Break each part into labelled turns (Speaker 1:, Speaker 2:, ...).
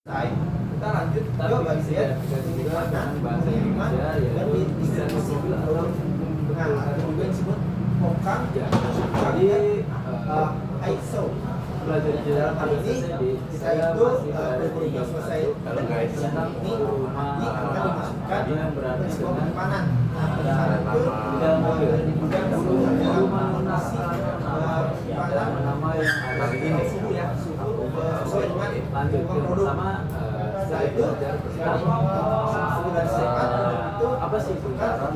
Speaker 1: Kita lanjut ke bagian bahasa Indonesia dan distribusi dalam juga disebut kokang. Jadi ISO belajar dalam hal ini kita itu kurikulum selesai tentang ini akan dimasukkan ke sebuah penyimpanan. Pada saat itu dalam nama yang hari ini suhu ya sesuai dengan produk. Setelah itu apa sih itu adalah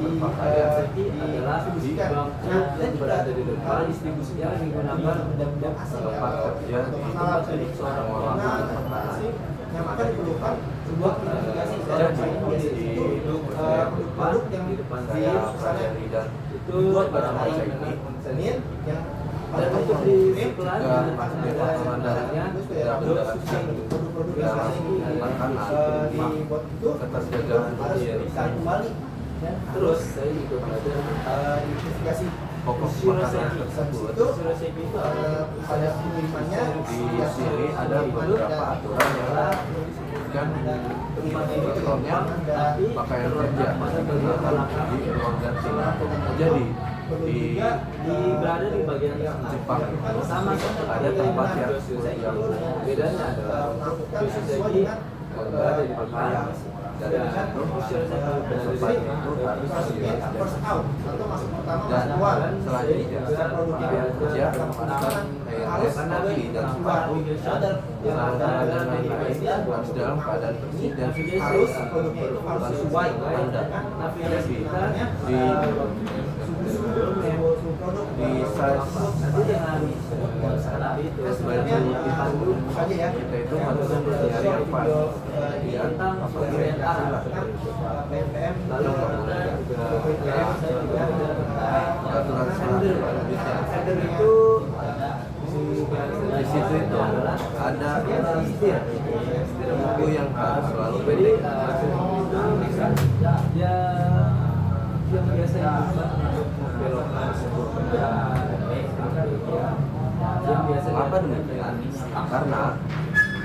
Speaker 1: dan berada di depan distribusi yang digunakan benda-benda asing ya untuk masalah seorang orang yang akan diperlukan sebuah verifikasi dalam biasa itu produk yang di depan saya itu buat barang ini Senin yang dan untuk di sebelah darahnya produk-produk yang dibuat itu harus ditarik kembali. Terus saya juga belajar investigasi pokok makanan tersebut itu pada pengirimannya di sini ada beberapa aturan yang kan contohnya pakaian kerja di organ jadi di berada di bagian Jepang sama ada tempat yang bedanya adalah Yoshiseki berada di pakaian dan selanjutnya kerja harus dalam keadaan bersih dan harus sesuai di sebenarnya kita itu harus mencari apa di antara lalu aturan selanjutnya itu di situ itu ada buku yang harus selalu pendek yang biasa belokkan sebuah kendaraan yang biasa apa demikian karena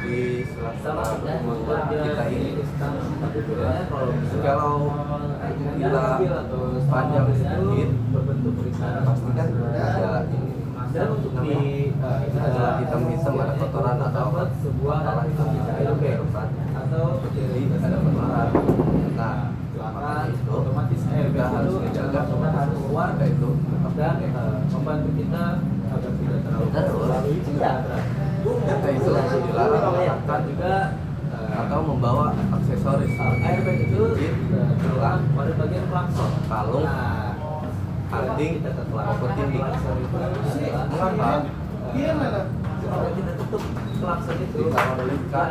Speaker 1: di sela-sela kita ini kalau bila panjang sedikit berbentuk pasti kan ada ini dan untuk di adalah hitam-hitam ada kotoran atau sebuah alat itu bisa kehidupan atau jadi ada penularan. Nah itu otomatis kita harus menjaga harus keluar itu dan membantu kita agar tidak terlalu kita itu dilarang meletakkan juga atau membawa aksesoris airbag itu gelang pada bagian klakson kalung anting maupun tindih. Mengapa? Kalau kita tutup klakson itu kita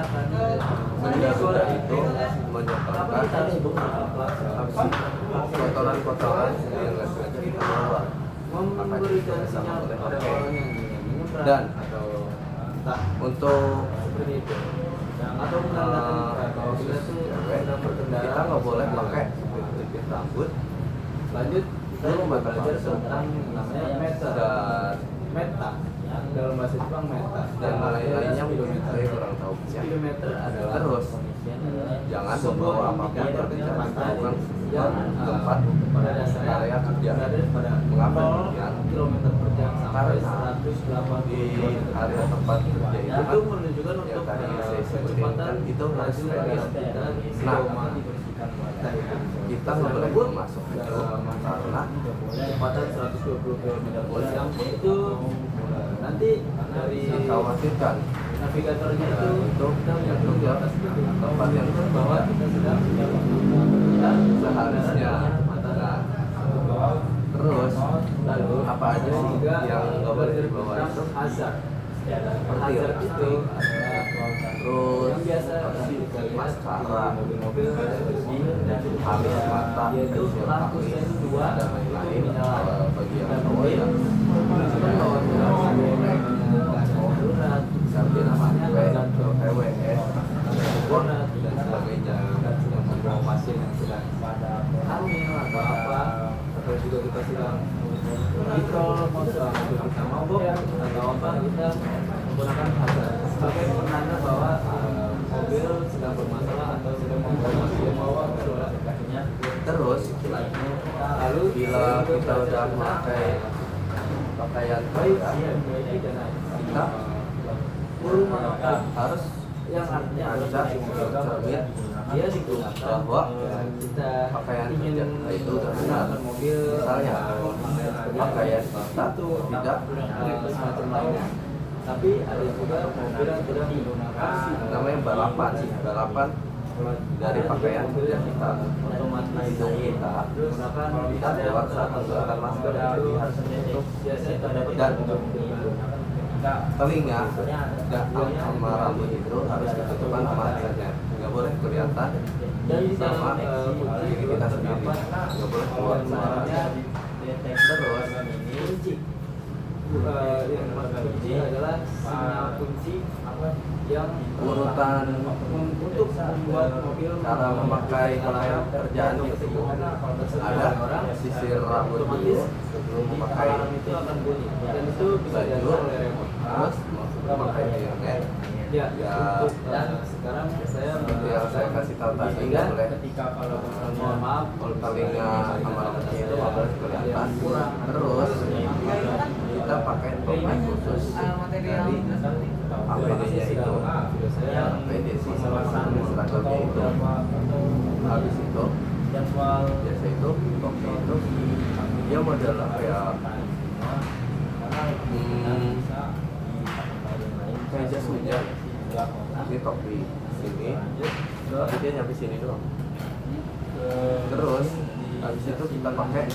Speaker 1: benda-benda itu menyebabkan kotoran-kotoran yang nggak sengaja kita bawa memberikan sinyal kepada orang yang dan untuk seperti itu atau kalau kita nggak boleh pakai pelipis rambut. Lanjut kita belajar tentang namanya meta dan meta dalam bahasa Jepang meta dan lain-lainnya speedometer kurang tahu speedometer adalah terus jangan membawa apapun berkejar bukan tempat pada dasar area kerja mengapa demikian kilometer per jam sampai 180 di area tempat kerja itu menunjukkan untuk tadi saya sebutkan itu harus nah kita nggak boleh masuk itu karena kecepatan 120 km/jam itu nanti dari dikhawatirkan navigatornya itu kita menyentuh di atas tempat yang terbawah kita sedang dan seharusnya terus lalu apa aja sih yang nggak boleh dibawa itu hazard itu terus yang biasa maskara mobil habis mata yaitu lampu sen 2 dan lain-lain bagian bawah yang sampai namanya dan PWS dan sebagainya dan sedang membawa pasien yang sedang hamil atau apa atau juga kita sedang kontrol kita mabuk atau apa kita menggunakan hazard sebagai penanda bahwa mobil
Speaker 2: sedang bermasalah atau sedang
Speaker 1: Terus
Speaker 2: lalu
Speaker 1: bila kita udah memakai pakaian kerja, kita harus
Speaker 2: yang artinya
Speaker 1: baca cermin
Speaker 2: dia digunakan
Speaker 1: bahwa
Speaker 2: kita
Speaker 1: pakaian
Speaker 2: ingin
Speaker 1: kerja itu udah benar.
Speaker 2: mobil
Speaker 1: Misalnya pakaian kita tidak
Speaker 2: semacam lainnya, tapi ada juga mobil yang tidak menggunakan
Speaker 1: namanya balapan dari pakaian kerja kita.
Speaker 2: otomatis
Speaker 1: Itu kita
Speaker 2: menggunakan
Speaker 1: keluar saat menggunakan masker, jadi harus tutup dan telinga dan sama rambut itu harus ditutupkan sama headsetnya, nggak boleh kelihatan
Speaker 2: dan di dalam
Speaker 1: sama diri kita sendiri, nggak boleh keluar suaranya. Terus
Speaker 2: kunci yang kunci adalah sinyal kunci yang
Speaker 1: urutan
Speaker 2: untuk membuat mobil
Speaker 1: cara memakai pakaian kerjaan itu ada sisir rambut dulu sebelum memakai
Speaker 2: itu akan bunyi dan itu bisa
Speaker 1: baju,
Speaker 2: diatur oleh remote.
Speaker 1: terus memakai helmet.
Speaker 2: Ya,
Speaker 1: Ya,
Speaker 2: untuk sekarang saya
Speaker 1: seperti yang saya kasih tahu tadi, nggak boleh
Speaker 2: mohon maaf
Speaker 1: telinga sama rambutnya itu nggak boleh kelihatan. Terus kita pakai topeng khusus dari APD-nya itu, APD sih sama seragamnya itu. Habis itu biasa itu topi itu dia model apa ya, kayak jas hujan. Ini topi sini, tapi dia nyampe sini doang. Terus habis itu kita pakai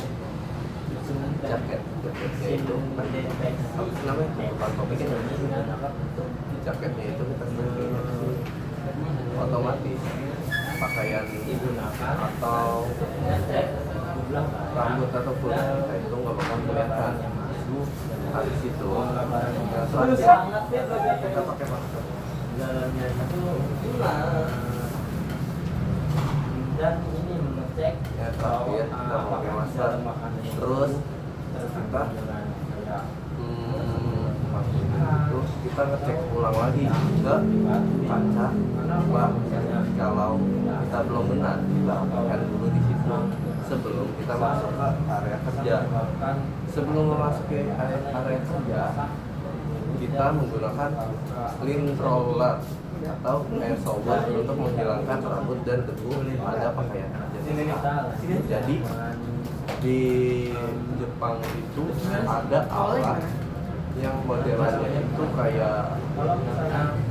Speaker 1: jaketnya itu kan apa sih namanya, bukan topi kan, jaketnya itu kita sebagai otomatis pakaian atau rambut atau kulit kita itu nggak bakal kelihatan. Habis itu yang selanjutnya kita pakai masker.
Speaker 2: dan ini mengecek
Speaker 1: Ya terakhir kita pakai masker. Terus kita itu kita ngecek ulang lagi ke kaca, bah kalau kita belum benar kita apakan dulu di situ sebelum kita masuk ke area kerja. Sebelum memasuki area kerja, kita menggunakan lint roller atau air sober untuk menghilangkan rambut dan debu pada pakaian kerja kita. Jadi di Jepang itu ada alat yang modelannya itu kayak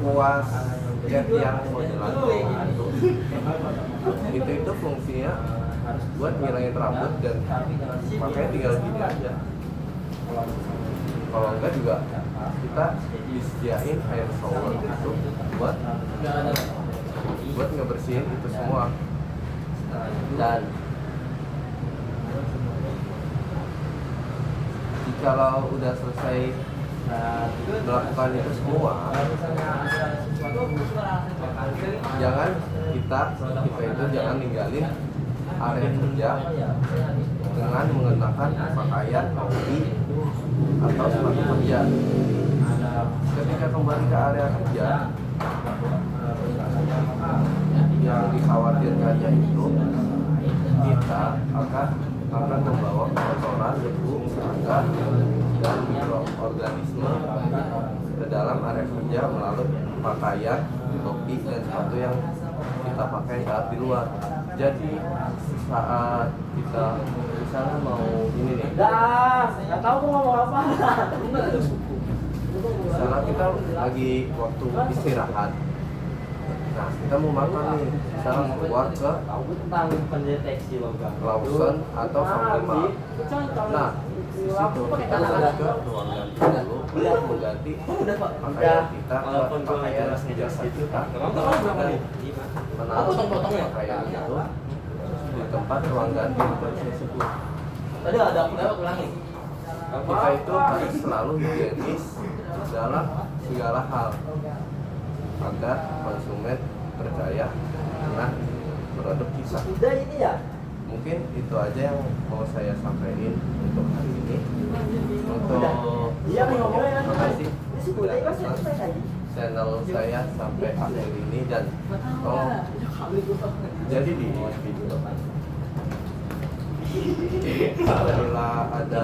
Speaker 1: kuas jet yang modelan itu fungsinya buat ngilangin rambut dan makanya tinggal gini aja. Kalau enggak juga kita disediain air shower itu buat ngebersihin itu semua. Dan kalau udah selesai melakukan itu semua, jangan kita itu jangan ninggalin area kerja dengan mengenakan pakaian topi atau sepatu kerja. Ketika kembali ke area kerja, yang dikhawatirkannya itu kita akan membawa kotoran, debu, serangga, dan mikroorganisme ke dalam area kerja melalui pakaian, topi, dan sepatu yang kita pakai saat di luar. Jadi saat kita misalnya mau ini nih,
Speaker 2: nggak tahu mau ngomong apa.
Speaker 1: misalnya kita lagi waktu istirahat, nah kita mau makan nih, misalnya keluar ke
Speaker 2: Tentang pendeteksi logam
Speaker 1: Lawson atau Family Mart. Nah di situ kita harus ke ruang ganti dulu untuk mengganti pakaian kita ke pakaian biasa kita dan menaruh pakaian itu di tempat ruang ganti tersebut.
Speaker 2: tadi ada aku lewat ulangin.
Speaker 1: Kita itu harus selalu higienis dalam segala hal agar konsumen percaya dengan produk kita.
Speaker 2: Udah ini ya.
Speaker 1: Mungkin itu aja yang mau saya sampaikan untuk hari ini. Untuk
Speaker 2: Iya ngomongnya
Speaker 1: terima kasih.
Speaker 2: ini sih boleh kan saya
Speaker 1: channel saya sampai akhir ini dan jadi di video apabila ada